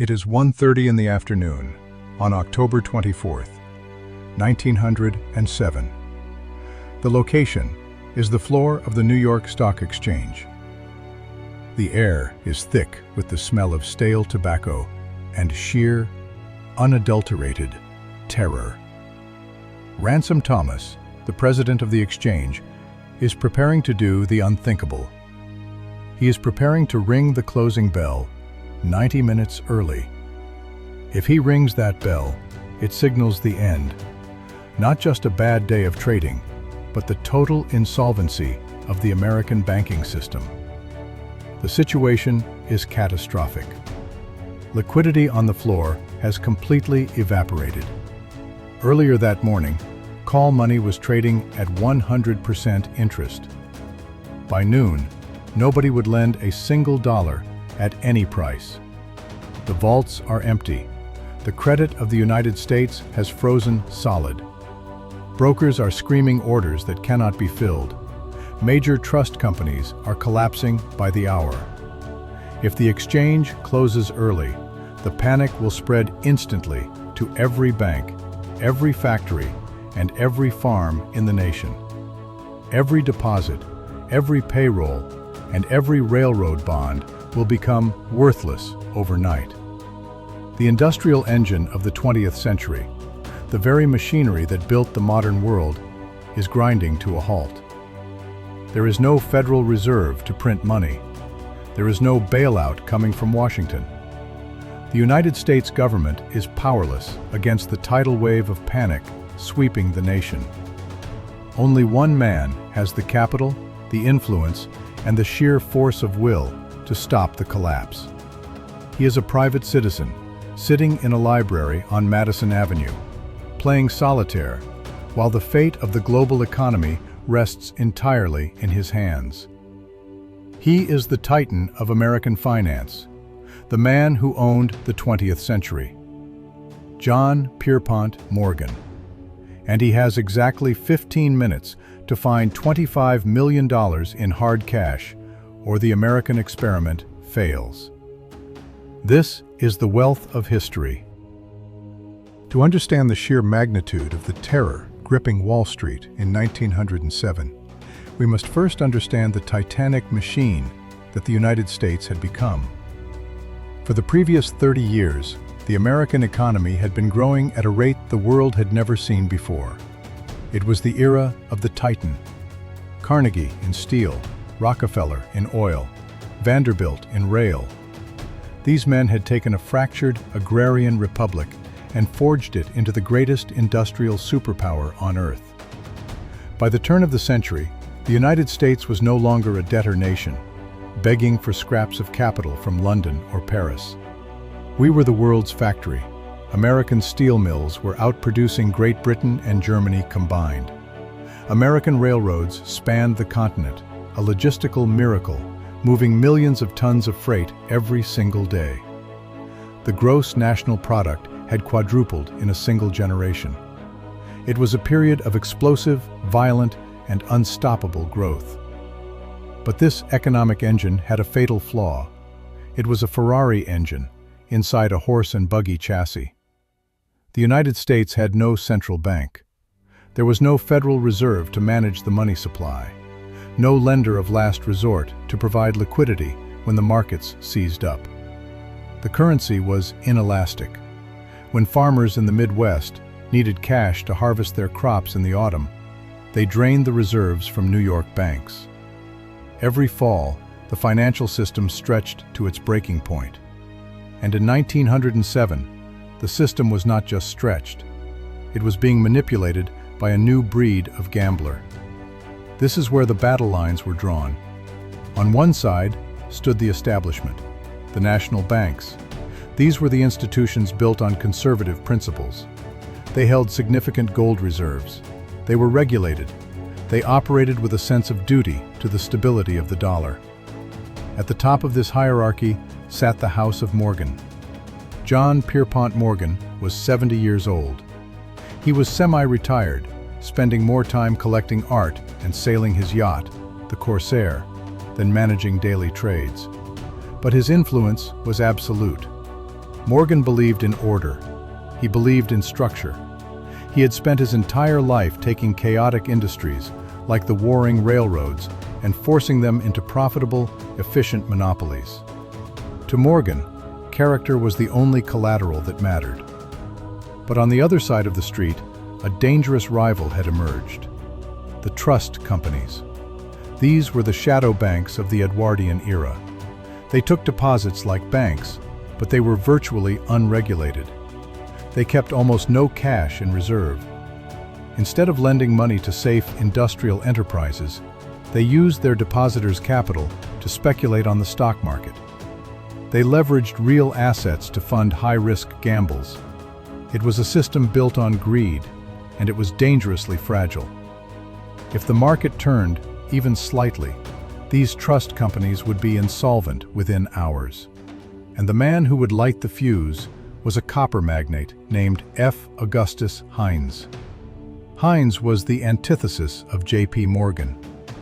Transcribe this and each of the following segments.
It is 1:30 in the afternoon on October 24th, 1907. The location is the floor of the New York Stock Exchange. The air is thick with the smell of stale tobacco and sheer, unadulterated terror. Ransom Thomas, the president of the exchange, is preparing to do the unthinkable. He is preparing to ring the closing bell 90 minutes early. If he rings that bell, it signals the end, not just a bad day of trading, but the total insolvency of the American banking system. The situation is catastrophic. Liquidity on the floor has completely evaporated. Earlier that morning, call money was trading at 100% interest. By noon, nobody would lend a single dollar at any price. The vaults are empty. The credit of the United States has frozen solid. Brokers are screaming orders that cannot be filled. Major trust companies are collapsing by the hour. If the exchange closes early, the panic will spread instantly to every bank, every factory, and every farm in the nation. Every deposit, every payroll, and every railroad bond will become worthless overnight. The industrial engine of the 20th century, the very machinery that built the modern world, is grinding to a halt. There is no Federal Reserve to print money. There is no bailout coming from Washington. The United States government is powerless against the tidal wave of panic sweeping the nation. Only one man has the capital, the influence, and the sheer force of will to stop the collapse. He is a private citizen, sitting in a library on Madison Avenue, playing solitaire, while the fate of the global economy rests entirely in his hands. He is the titan of American finance, the man who owned the 20th century, John Pierpont Morgan. And he has exactly 15 minutes to find $25 million in hard cash, or the American experiment fails. This is the wealth of history. To understand the sheer magnitude of the terror gripping Wall Street in 1907, we must first understand the titanic machine that the United States had become. For the previous 30 years, the American economy had been growing at a rate the world had never seen before. It was the era of the Titan. Carnegie in steel, Rockefeller in oil, Vanderbilt in rail. These men had taken a fractured agrarian republic and forged it into the greatest industrial superpower on earth. By the turn of the century, the United States was no longer a debtor nation, begging for scraps of capital from London or Paris. We were the world's factory. American steel mills were outproducing Great Britain and Germany combined. American railroads spanned the continent, a logistical miracle, moving millions of tons of freight every single day. The gross national product had quadrupled in a single generation. It was a period of explosive, violent, and unstoppable growth. But this economic engine had a fatal flaw. It was a Ferrari engine inside a horse and buggy chassis. The United States had no central bank. There was no Federal Reserve to manage the money supply, no lender of last resort to provide liquidity when the markets seized up. The currency was inelastic. When farmers in the Midwest needed cash to harvest their crops in the autumn, they drained the reserves from New York banks. Every fall, the financial system stretched to its breaking point. And in 1907, the system was not just stretched. It was being manipulated by a new breed of gambler. This is where the battle lines were drawn. On one side stood the establishment, the national banks. These were the institutions built on conservative principles. They held significant gold reserves. They were regulated. They operated with a sense of duty to the stability of the dollar. At the top of this hierarchy sat the House of Morgan. John Pierpont Morgan was 70 years old. He was semi-retired, spending more time collecting art and sailing his yacht, the Corsair, than managing daily trades. But his influence was absolute. Morgan believed in order. He believed in structure. He had spent his entire life taking chaotic industries, like the warring railroads, and forcing them into profitable, efficient monopolies. To Morgan, character was the only collateral that mattered. But on the other side of the street, a dangerous rival had emerged: the trust companies. These were the shadow banks of the Edwardian era. They took deposits like banks, but they were virtually unregulated. They kept almost no cash in reserve. Instead of lending money to safe industrial enterprises, they used their depositors' capital to speculate on the stock market. They leveraged real assets to fund high-risk gambles. It was a system built on greed, and it was dangerously fragile. If the market turned, even slightly, these trust companies would be insolvent within hours. And the man who would light the fuse was a copper magnate named F. Augustus Heinz. Heinz was the antithesis of J.P. Morgan.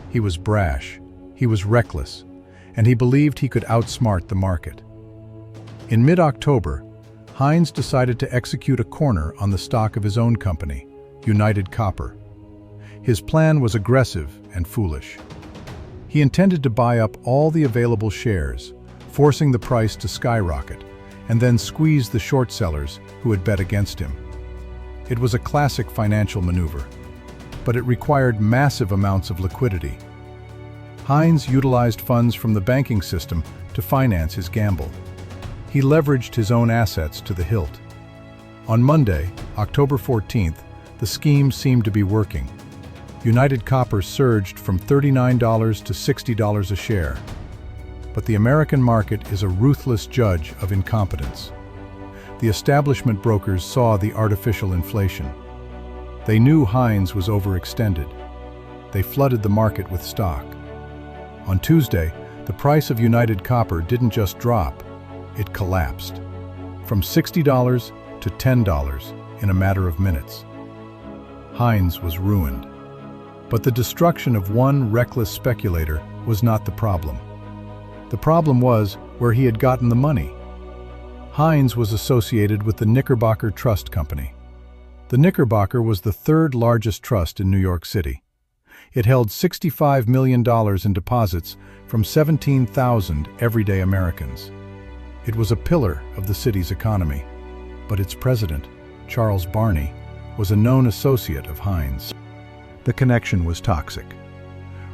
He was brash, he was reckless, and he believed he could outsmart the market. In mid-October, Heinz decided to execute a corner on the stock of his own company, United Copper. His plan was aggressive and foolish. He intended to buy up all the available shares, forcing the price to skyrocket, and then squeeze the short sellers who had bet against him. It was a classic financial maneuver, but it required massive amounts of liquidity. Heinz utilized funds from the banking system to finance his gamble. He leveraged his own assets to the hilt. On Monday, October 14th, the scheme seemed to be working. United Copper surged from $39 to $60 a share. But the American market is a ruthless judge of incompetence. The establishment brokers saw the artificial inflation. They knew Heinz was overextended. They flooded the market with stock. On Tuesday, the price of United Copper didn't just drop, it collapsed. From $60 to $10 in a matter of minutes. Heinz was ruined. But the destruction of one reckless speculator was not the problem. The problem was where he had gotten the money. Heinz was associated with the Knickerbocker Trust Company. The Knickerbocker was the third largest trust in New York City. It held $65 million in deposits from 17,000 everyday Americans. It was a pillar of the city's economy, but its president, Charles Barney, was a known associate of Heinz. The connection was toxic.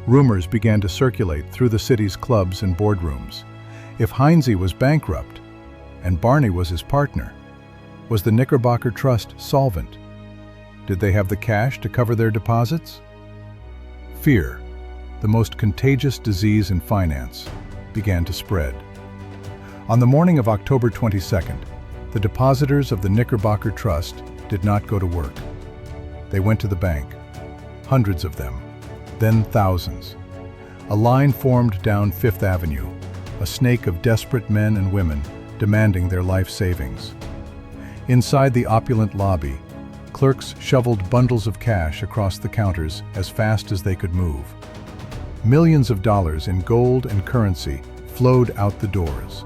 Rumors began to circulate through the city's clubs and boardrooms. If Heinz was bankrupt, and Barney was his partner, was the Knickerbocker Trust solvent? Did they have the cash to cover their deposits? Fear, the most contagious disease in finance, began to spread. On the morning of October 22nd, the depositors of the Knickerbocker Trust did not go to work. They went to the bank, hundreds of them, then thousands. A line formed down Fifth Avenue, a snake of desperate men and women demanding their life savings. Inside the opulent lobby, clerks shoveled bundles of cash across the counters as fast as they could move. Millions of dollars in gold and currency flowed out the doors.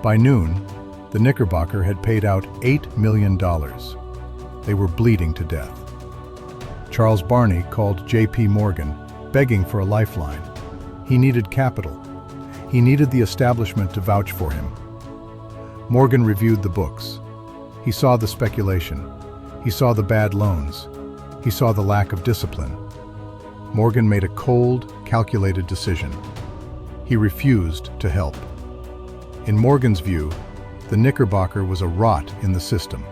By noon, the Knickerbocker had paid out $8 million. They were bleeding to death. Charles Barney called J.P. Morgan, begging for a lifeline. He needed capital. He needed the establishment to vouch for him. Morgan reviewed the books. He saw the speculation. He saw the bad loans. He saw the lack of discipline. Morgan made a cold, calculated decision. He refused to help. In Morgan's view, the Knickerbocker was a rot in the system.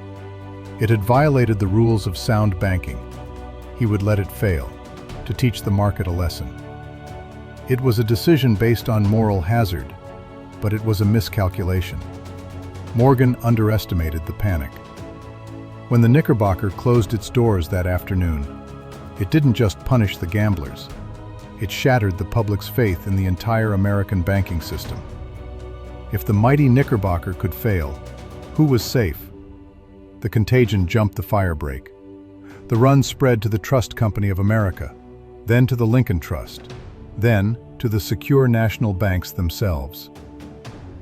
It had violated the rules of sound banking. He would let it fail, to teach the market a lesson. It was a decision based on moral hazard, but it was a miscalculation. Morgan underestimated the panic. When the Knickerbocker closed its doors that afternoon, it didn't just punish the gamblers. It shattered the public's faith in the entire American banking system. If the mighty Knickerbocker could fail, who was safe? The contagion jumped the firebreak. The run spread to the Trust Company of America, then to the Lincoln Trust, then to the secure national banks themselves.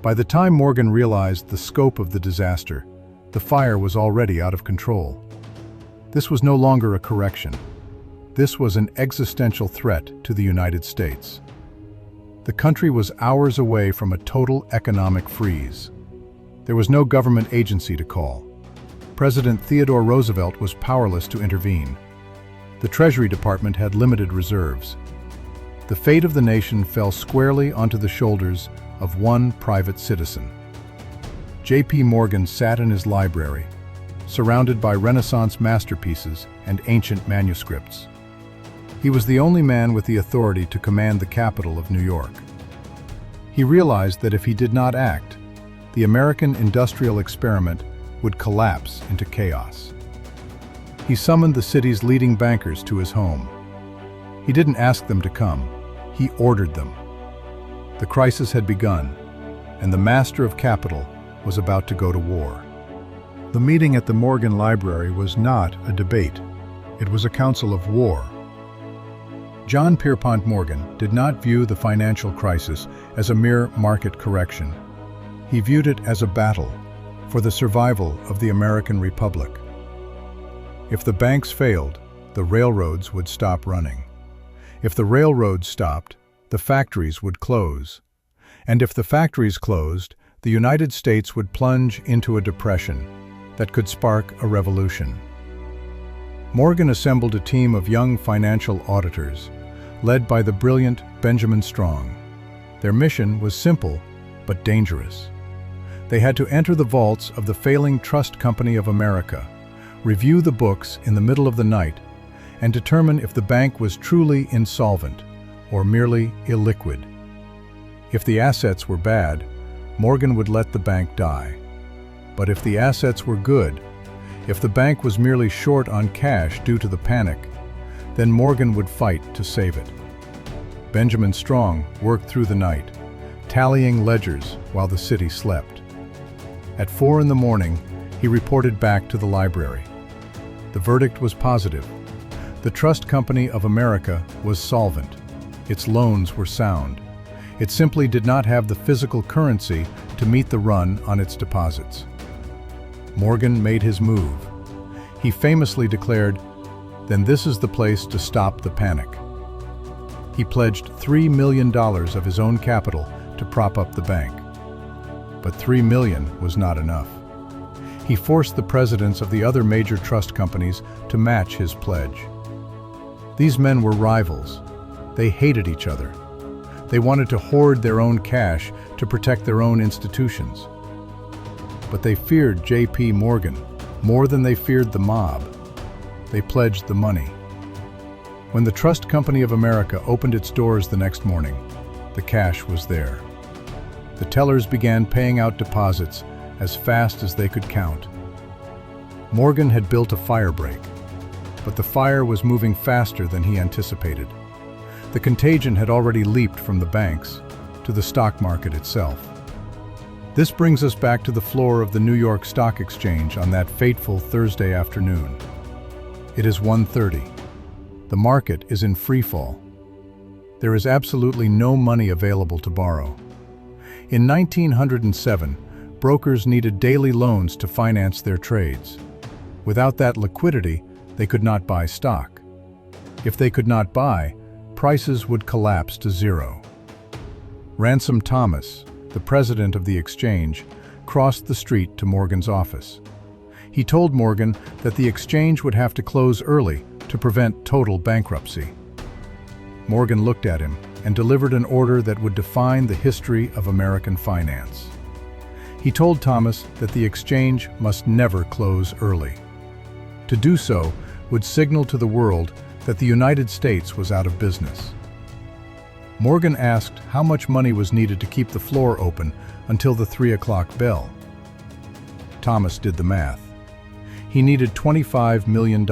By the time Morgan realized the scope of the disaster, the fire was already out of control. This was no longer a correction. This was an existential threat to the United States. The country was hours away from a total economic freeze. There was no government agency to call. President Theodore Roosevelt was powerless to intervene. The Treasury Department had limited reserves. The fate of the nation fell squarely onto the shoulders of one private citizen. J.P. Morgan sat in his library, surrounded by Renaissance masterpieces and ancient manuscripts. He was the only man with the authority to command the capital of New York. He realized that if he did not act, the American industrial experiment would collapse into chaos. He summoned the city's leading bankers to his home. He didn't ask them to come, he ordered them. The crisis had begun, and the master of capital was about to go to war. The meeting at the Morgan Library was not a debate. It was a council of war. John Pierpont Morgan did not view the financial crisis as a mere market correction. He viewed it as a battle for the survival of the American Republic. If the banks failed, the railroads would stop running. If the railroads stopped, the factories would close. And if the factories closed, the United States would plunge into a depression that could spark a revolution. Morgan assembled a team of young financial auditors, led by the brilliant Benjamin Strong. Their mission was simple but dangerous. They had to enter the vaults of the failing Trust Company of America, review the books in the middle of the night, and determine if the bank was truly insolvent or merely illiquid. If the assets were bad, Morgan would let the bank die. But if the assets were good, if the bank was merely short on cash due to the panic, then Morgan would fight to save it. Benjamin Strong worked through the night, tallying ledgers while the city slept. At 4 in the morning, he reported back to the library. The verdict was positive. The Trust Company of America was solvent. Its loans were sound. It simply did not have the physical currency to meet the run on its deposits. Morgan made his move. He famously declared, "Then this is the place to stop the panic." He pledged $3 million of his own capital to prop up the bank. But $3 million was not enough. He forced the presidents of the other major trust companies to match his pledge. These men were rivals. They hated each other. They wanted to hoard their own cash to protect their own institutions. But they feared J.P. Morgan more than they feared the mob. They pledged the money. When the Trust Company of America opened its doors the next morning, the cash was there. The tellers began paying out deposits as fast as they could count. Morgan had built a firebreak, but the fire was moving faster than he anticipated. The contagion had already leaped from the banks to the stock market itself. This brings us back to the floor of the New York Stock Exchange on that fateful Thursday afternoon. It is 1:30. The market is in freefall. There is absolutely no money available to borrow. In 1907, brokers needed daily loans to finance their trades. Without that liquidity, they could not buy stock. If they could not buy, prices would collapse to zero. Ransom Thomas, the president of the exchange, crossed the street to Morgan's office. He told Morgan that the exchange would have to close early to prevent total bankruptcy. Morgan looked at him and delivered an order that would define the history of American finance. He told Thomas that the exchange must never close early. To do so would signal to the world that the United States was out of business. Morgan asked how much money was needed to keep the floor open until the 3 o'clock bell. Thomas did the math. He needed $25 million,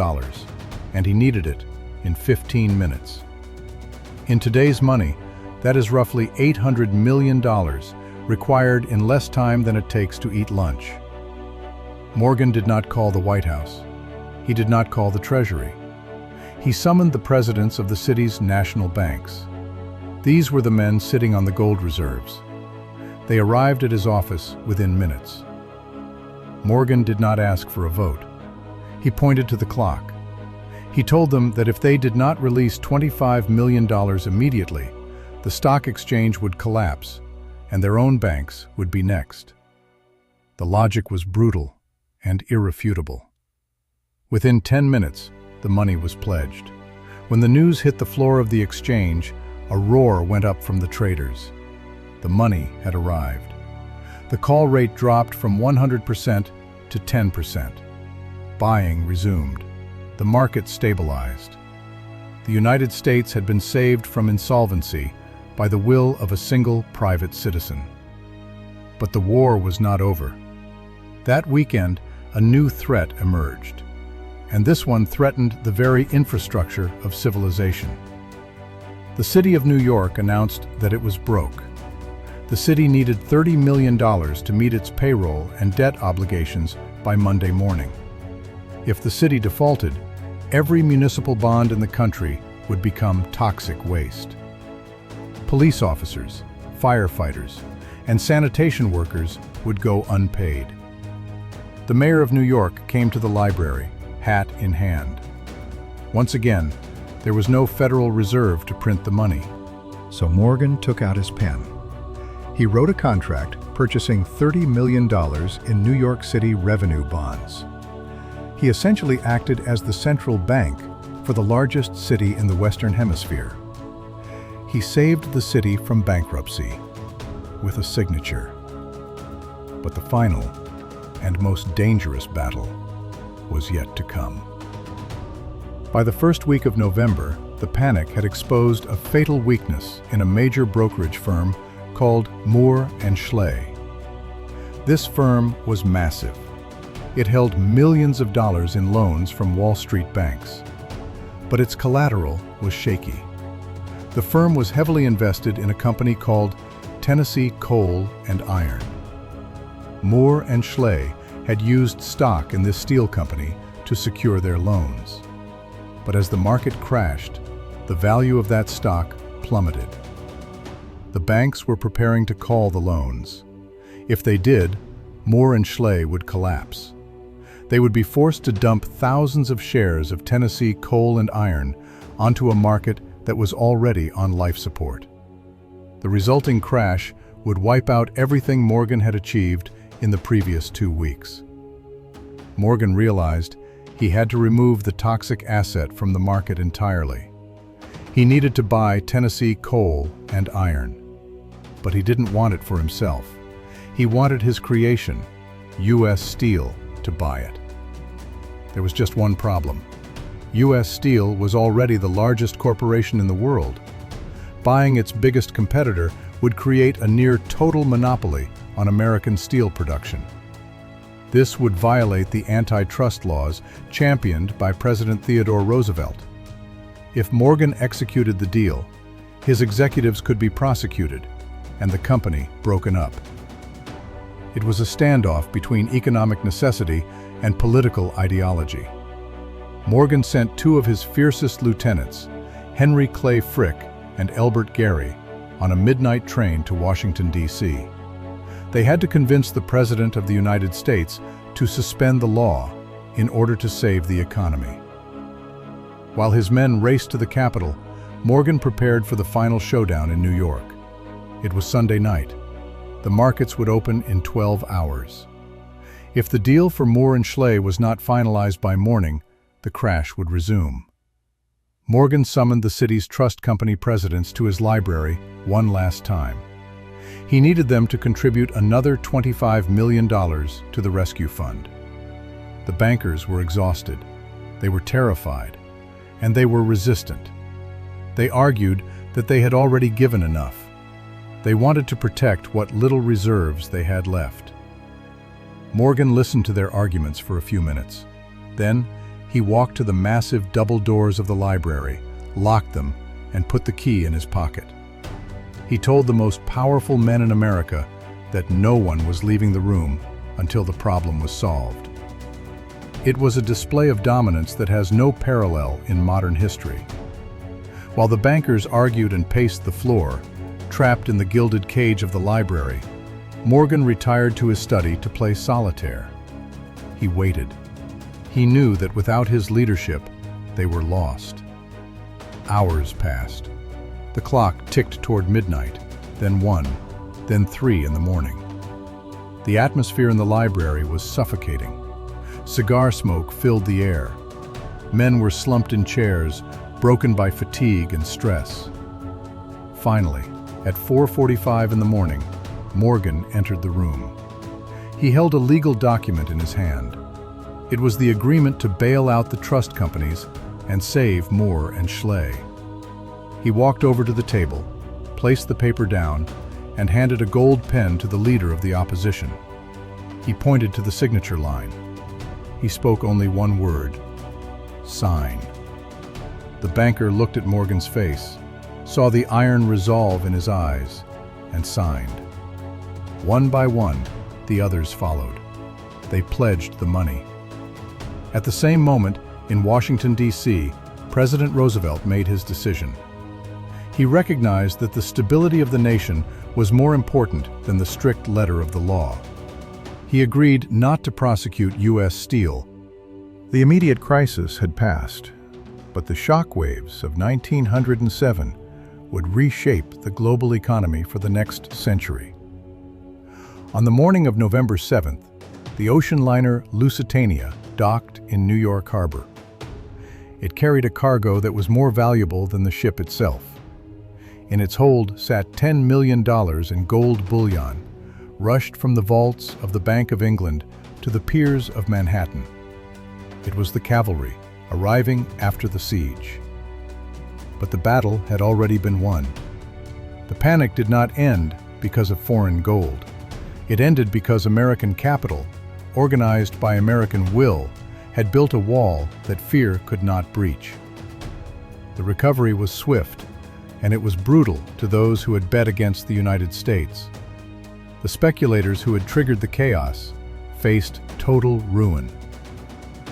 and he needed it in 15 minutes. In today's money, that is roughly $800 million required in less time than it takes to eat lunch. Morgan did not call the White House. He did not call the Treasury. He summoned the presidents of the city's national banks. These were the men sitting on the gold reserves. They arrived at his office within minutes. Morgan did not ask for a vote. He pointed to the clock. He told them that if they did not release $25 million immediately, the stock exchange would collapse, and their own banks would be next. The logic was brutal and irrefutable. Within 10 minutes, the money was pledged. When the news hit the floor of the exchange, a roar went up from the traders. The money had arrived. The call rate dropped from 100% to 10%. Buying resumed. The market stabilized. The United States had been saved from insolvency by the will of a single private citizen. But the war was not over. That weekend, a new threat emerged, and this one threatened the very infrastructure of civilization. The city of New York announced that it was broke. The city needed $30 million to meet its payroll and debt obligations by Monday morning. If the city defaulted, every municipal bond in the country would become toxic waste. Police officers, firefighters, and sanitation workers would go unpaid. The mayor of New York came to the library, hat in hand. Once again, there was no Federal Reserve to print the money. So Morgan took out his pen. He wrote a contract purchasing $30 million in New York City revenue bonds. He essentially acted as the central bank for the largest city in the Western Hemisphere. He saved the city from bankruptcy with a signature. But the final and most dangerous battle was yet to come. By the first week of November, the panic had exposed a fatal weakness in a major brokerage firm called Moore & Schley. This firm was massive. It held millions of dollars in loans from Wall Street banks. But its collateral was shaky. The firm was heavily invested in a company called Tennessee Coal and Iron. Moore & Schley had used stock in this steel company to secure their loans. But as the market crashed, the value of that stock plummeted. The banks were preparing to call the loans. If they did, Moore & Schley would collapse. They would be forced to dump thousands of shares of Tennessee Coal and Iron onto a market that was already on life support. The resulting crash would wipe out everything Morgan had achieved in the previous 2 weeks. Morgan realized he had to remove the toxic asset from the market entirely. He needed to buy Tennessee Coal and Iron. But he didn't want it for himself. He wanted his creation, U.S. Steel, to buy it. There was just one problem. U.S. Steel was already the largest corporation in the world. Buying its biggest competitor would create a near-total monopoly on American steel production. This would violate the antitrust laws championed by President Theodore Roosevelt. If Morgan executed the deal, his executives could be prosecuted and the company broken up. It was a standoff between economic necessity and political ideology. Morgan sent 2 of his fiercest lieutenants, Henry Clay Frick and Elbert Gary, on a midnight train to Washington, D.C. They had to convince the President of the United States to suspend the law in order to save the economy. While his men raced to the Capitol, Morgan prepared for the final showdown in New York. It was Sunday night. The markets would open in 12 hours. If the deal for Moore & Schley was not finalized by morning, the crash would resume. Morgan summoned the city's trust company presidents to his library one last time. He needed them to contribute another $25 million to the rescue fund. The bankers were exhausted, they were terrified, and they were resistant. They argued that they had already given enough. They wanted to protect what little reserves they had left. Morgan listened to their arguments for a few minutes. Then, he walked to the massive double doors of the library, locked them, and put the key in his pocket. He told the most powerful men in America that no one was leaving the room until the problem was solved. It was a display of dominance that has no parallel in modern history. While the bankers argued and paced the floor, trapped in the gilded cage of the library, Morgan retired to his study to play solitaire. He waited. He knew that without his leadership, they were lost. Hours passed. The clock ticked toward midnight, then 1, then 3 in the morning. The atmosphere in the library was suffocating. Cigar smoke filled the air. Men were slumped in chairs, broken by fatigue and stress. Finally, at 4:45 in the morning, Morgan entered the room. He held a legal document in his hand. It was the agreement to bail out the trust companies and save Moore and Schley. He walked over to the table, placed the paper down, and handed a gold pen to the leader of the opposition. He pointed to the signature line. He spoke only one word: sign. The banker looked at Morgan's face, saw the iron resolve in his eyes, and signed. One by one, the others followed. They pledged the money. At the same moment, in Washington, D.C., President Roosevelt made his decision. He recognized that the stability of the nation was more important than the strict letter of the law. He agreed not to prosecute U.S. Steel. The immediate crisis had passed, but the shockwaves of 1907 would reshape the global economy for the next century. On the morning of November 7th, the ocean liner Lusitania docked in New York Harbor. It carried a cargo that was more valuable than the ship itself. In its hold sat $10 million in gold bullion, rushed from the vaults of the Bank of England to the piers of Manhattan. It was the cavalry, arriving after the siege. But the battle had already been won. The panic did not end because of foreign gold. It ended because American capital, organized by American will, had built a wall that fear could not breach. The recovery was swift, and it was brutal to those who had bet against the United States. The speculators who had triggered the chaos faced total ruin.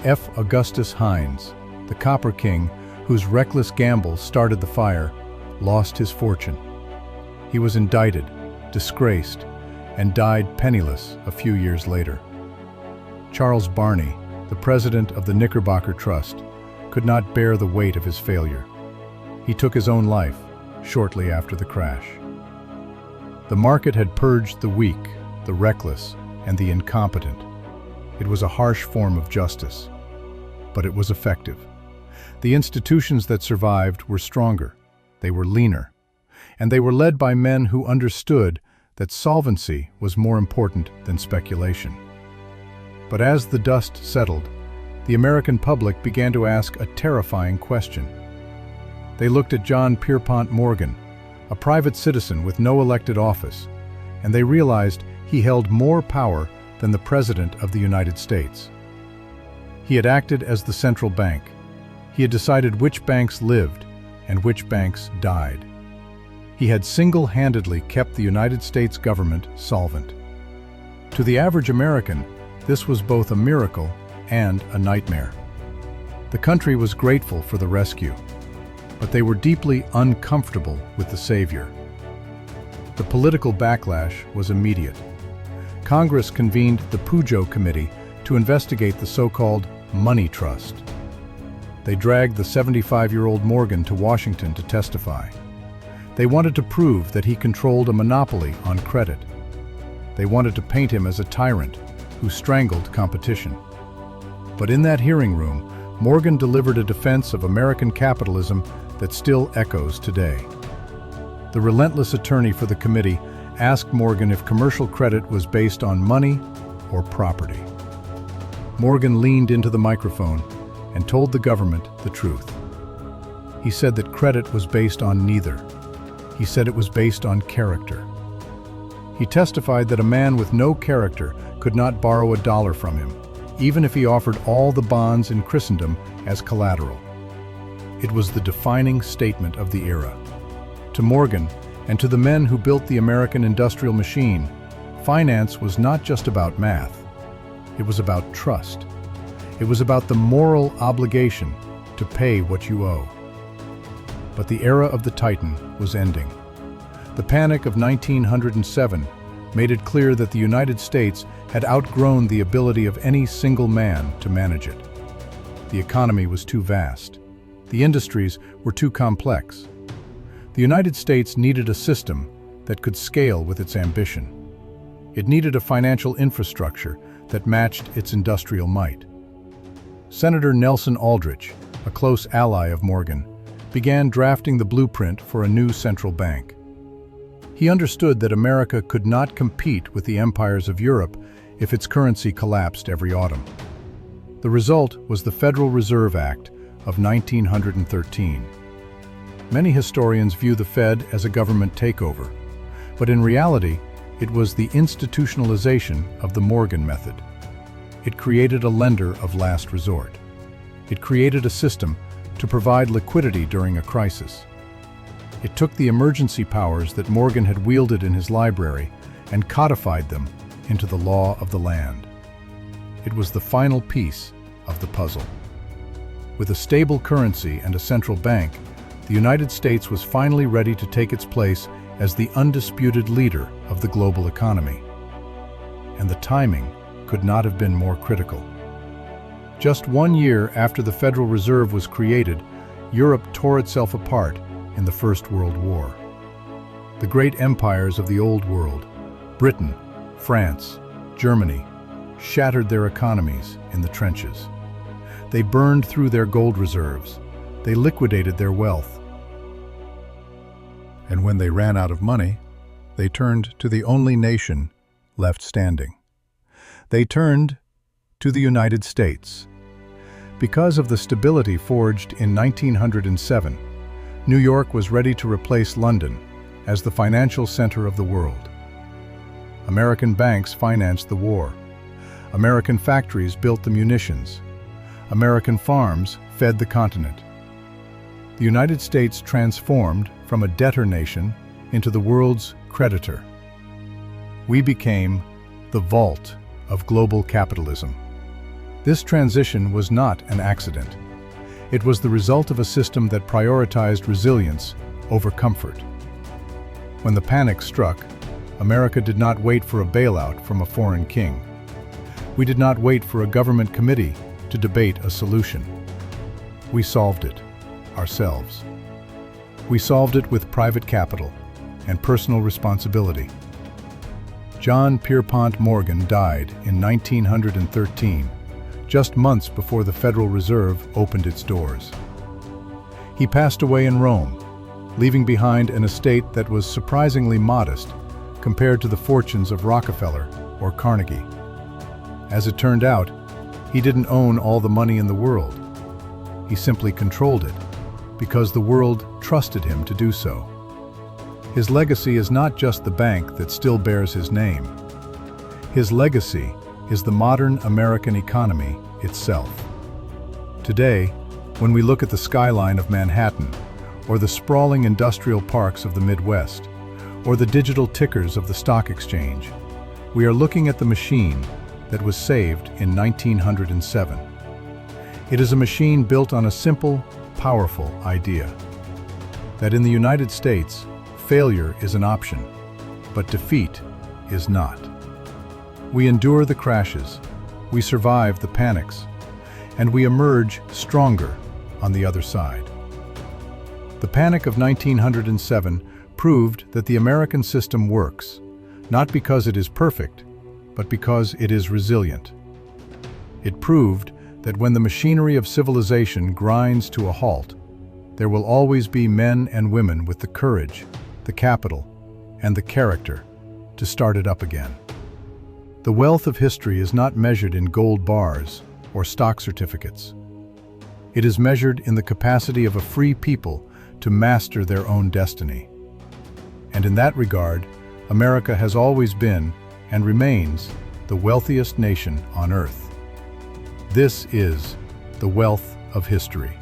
F. Augustus Hines, the Copper King, whose reckless gamble started the fire, lost his fortune. He was indicted, disgraced, and died penniless a few years later. Charles Barney, the president of the Knickerbocker Trust, could not bear the weight of his failure. He took his own life shortly after the crash. The market had purged the weak, the reckless, and the incompetent. It was a harsh form of justice, but it was effective. The institutions that survived were stronger, they were leaner, and they were led by men who understood that solvency was more important than speculation. But as the dust settled, the American public began to ask a terrifying question. They looked at John Pierpont Morgan, a private citizen with no elected office, and they realized he held more power than the President of the United States. He had acted as the central bank. He had decided which banks lived and which banks died. He had single-handedly kept the United States government solvent. To the average American, this was both a miracle and a nightmare. The country was grateful for the rescue, but they were deeply uncomfortable with the savior. The political backlash was immediate. Congress convened the Pujo Committee to investigate the so-called money trust. They dragged the 75-year-old Morgan to Washington to testify. They wanted to prove that he controlled a monopoly on credit. They wanted to paint him as a tyrant who strangled competition. But in that hearing room, Morgan delivered a defense of American capitalism that still echoes today. The relentless attorney for the committee asked Morgan if commercial credit was based on money or property. Morgan leaned into the microphone and told the government the truth. He said that credit was based on neither. He said it was based on character. He testified that a man with no character could not borrow $1 from him, even if he offered all the bonds in Christendom as collateral. It was the defining statement of the era. To Morgan, and to the men who built the American industrial machine, finance was not just about math. It was about trust. It was about the moral obligation to pay what you owe. But the era of the Titan was ending. The panic of 1907 made it clear that the United States had outgrown the ability of any single man to manage it. The economy was too vast. The industries were too complex. The United States needed a system that could scale with its ambition. It needed a financial infrastructure that matched its industrial might. Senator Nelson Aldrich, a close ally of Morgan, began drafting the blueprint for a new central bank. He understood that America could not compete with the empires of Europe if its currency collapsed every autumn. The result was the Federal Reserve Act of 1913. Many historians view the Fed as a government takeover, but in reality, it was the institutionalization of the Morgan method. It created a lender of last resort. It created a system to provide liquidity during a crisis. It took the emergency powers that Morgan had wielded in his library and codified them into the law of the land. It was the final piece of the puzzle. With a stable currency and a central bank, the United States was finally ready to take its place as the undisputed leader of the global economy. And the timing could not have been more critical. Just 1 year after the Federal Reserve was created, Europe tore itself apart in the First World War. The great empires of the Old World, Britain, France, Germany, shattered their economies in the trenches. They burned through their gold reserves. They liquidated their wealth. And when they ran out of money, they turned to the only nation left standing. They turned to the United States. Because of the stability forged in 1907, New York was ready to replace London as the financial center of the world. American banks financed the war. American factories built the munitions. American farms fed the continent. The United States transformed from a debtor nation into the world's creditor. We became the vault of global capitalism. This transition was not an accident. It was the result of a system that prioritized resilience over comfort. When the panic struck, America did not wait for a bailout from a foreign king. We did not wait for a government committee to debate a solution. We solved it ourselves. We solved it with private capital and personal responsibility. John Pierpont Morgan died in 1913, just months before the Federal Reserve opened its doors. He passed away in Rome, leaving behind an estate that was surprisingly modest compared to the fortunes of Rockefeller or Carnegie. As it turned out, he didn't own all the money in the world. He simply controlled it because the world trusted him to do so. His legacy is not just the bank that still bears his name. His legacy is the modern American economy itself. Today, when we look at the skyline of Manhattan, or the sprawling industrial parks of the Midwest, or the digital tickers of the stock exchange, we are looking at the machine that was saved in 1907. It is a machine built on a simple, powerful idea: that in the United States, failure is an option, but defeat is not. We endure the crashes, we survive the panics, and we emerge stronger on the other side. The panic of 1907 proved that the American system works, not because it is perfect, but because it is resilient. It proved that when the machinery of civilization grinds to a halt, there will always be men and women with the courage, the capital, and the character to start it up again. The wealth of history is not measured in gold bars or stock certificates. It is measured in the capacity of a free people to master their own destiny. And in that regard, America has always been and remains the wealthiest nation on earth. This is the wealth of history.